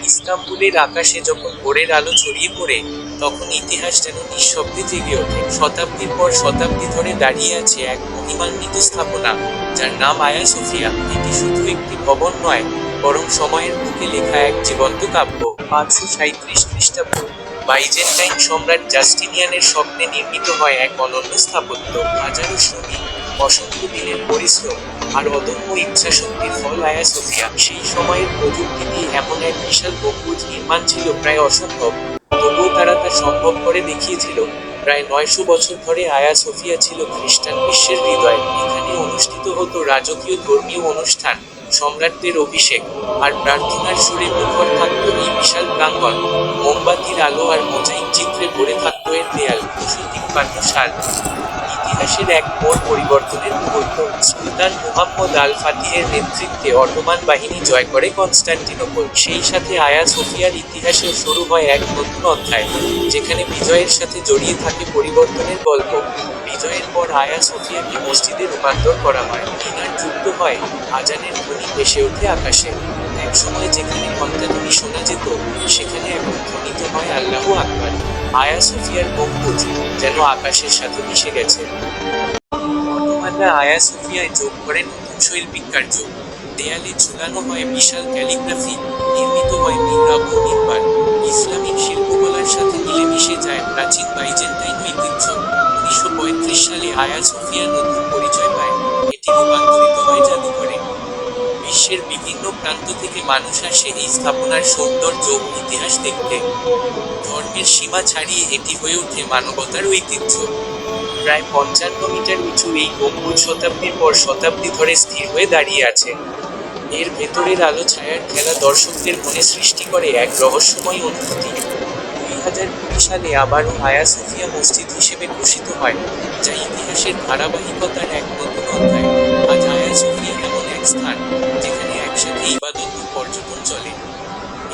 ইস্তাম্বুলের আকাশে যখন ভোরের আলো ছড়িয়ে পড়ে, তখন ইতিহাস যেন নিঃশব্দে জেগে ওঠে। শতাব্দীর পর শতাব্দী ধরে দাঁড়িয়ে আছে এক মহিমান্বিত স্থাপনা, যার নাম আয়া সোফিয়া। এটি শুধু একটি ভবন নয়, বরং সময়ের বুকে লেখা এক জীবন্ত কাব্য। 537 খ্রিস্টাব্দ বাইজেন্টাইন সম্রাট জাস্টিনিয়ানের স্বপ্নে নির্মিত হয় এক অনন্য স্থাপত্য। হাজারো শ্রমিক, অসংখ্য দিনের পরিশ্রম আর অদম্য ইচ্ছাশক্তির ফল আয়া সোফিয়া। সেই সময়ের প্রযুক্তি দিয়ে এমন এক বিশাল গম্বুজ নির্মাণ ছিল প্রায় অসম্ভব, তবুও তারা তা সম্ভব করে দেখিয়েছিল। প্রায় 900 বছর ধরে আয়া সোফিয়া ছিল খ্রিস্টান বিশ্বের হৃদয়। এখানে অনুষ্ঠিত হতো রাজকীয় ধর্মীয় অনুষ্ঠান, সম্রাটদের অভিষেক আর প্রার্থনার সুরে মুখর থাকত এই বিশাল প্রাঙ্গণ। মোমবাতির আলো আর মোজাইক চিত্রে ভরে থাকত এর দেয়াল। 253 সাল ইতিহাসের এক মোড় পরিবর্তনের মুহূর্ত। সুলতান মুহাম্মদ আল ফাতিহের নেতৃত্বে অটোমান বাহিনী জয় করে কনস্টান্টিনোপল। সেই সাথে আয়া সোফিয়ার ইতিহাসেও শুরু হয় এক নতুন অধ্যায়, যেখানে বিজয়ের সাথে জড়িয়ে থাকে পরিবর্তনের গল্প। বিজয়ের পর আয়া সোফিয়াকে মসজিদে রূপান্তর করা হয়। মিনার যুক্ত হয়, আজানের ধ্বনি ভেসে ওঠে আকাশে। এক সময় যেখানে ঘণ্টাধ্বনি শোনা যেত, সেখানে এখন ধ্বনিত হয় আল্লাহু আকবার। আয়া সোফিয়ার গম্বুজ যেন আকাশের সাথে মিশে গেছে। অটোমানরা আয়া সোফিয়ায় যোগ করে নতুন শৈল্পিক কার্য। দেয়ালে ঝুলানো হয় বিশাল ক্যালিগ্রাফি, নির্মিত হয় মিহরাব ও মিম্বার। ইসলামিক শিল্পকলার সাথে মিলেমিশে যায় প্রাচীন বাইজেন্টাইন ঐতিহ্য। 1935 সালে আয়া সোফিয়া নতুন পরিচয় পায়। এটি রূপান্তরিত হয় জাদুঘরে। বিশ্বের বিভিন্ন প্রান্ত থেকে মানুষ আসে এই স্থাপনার সৌন্দর্য ও ইতিহাস দেখতে। ধর্মের সীমা ছাড়িয়ে এটি হয়ে ওঠে মানবতার ঐতিহ্য। প্রায় 55 মিটার উঁচু এই গম্বুজ শতাব্দীর পর শতাব্দী ধরে স্থির হয়ে দাঁড়িয়ে আছে। এর ভেতরের আলো ছায়ার খেলা দর্শকদের মনে সৃষ্টি করে এক রহস্যময় অনুভূতি। 2020 সালে আবারও আয়া সোফিয়া মসজিদ হিসেবে ঘোষিত হয়, যা ইতিহাসের ধারাবাহিকতার এক নতুন অধ্যায়। আজ আয়া সোফিয়া এমন এক স্থান, যেখানে একসাথে ইবাদত ও পর্যটন চলে।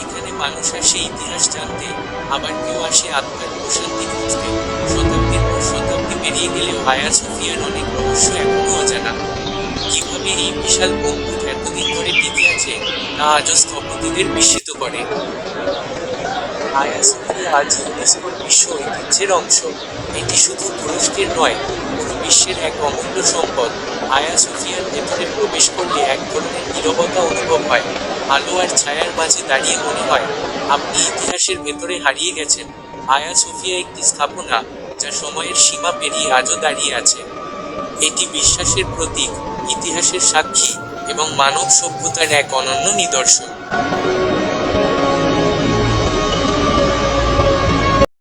এখানে মানুষ আসে ইতিহাস জানতে, আবার কেউ আসে আত্মার প্রশান্তি খুঁজতে। শতাব্দীর পর শতাব্দী পেরিয়ে গেলেও আয়া সোফিয়ার অনেক রহস্য এখনো অজানা। কিভাবে এই বিশাল গম্বুজ এতদিন ধরে টিকে আছে, তা আজও স্থপতিদের বিস্মিত করে। আয়া সোফিয়া আজ ইউনেস্কোর বিশ্ব ঐতিহ্যের অংশ। এটি শুধু তুরস্কের নয়, পুরো বিশ্বের এক অমূল্য সম্পদ। আয়া সোফিয়ার ভেতরে প্রবেশ করলে এক ধরনের নীরবতা অনুভব হয়। আলো আর ছায়ার মাঝে দাঁড়িয়ে মনে হয় আপনি ইতিহাসের ভেতরে হারিয়ে গেছেন। আয়া সোফিয়া একটি স্থাপনা, যা সময়ের সীমা পেরিয়ে আজও দাঁড়িয়ে আছে। এটি বিশ্বাসের প্রতীক, ইতিহাসের সাক্ষী এবং মানব সভ্যতার এক অনন্য নিদর্শন।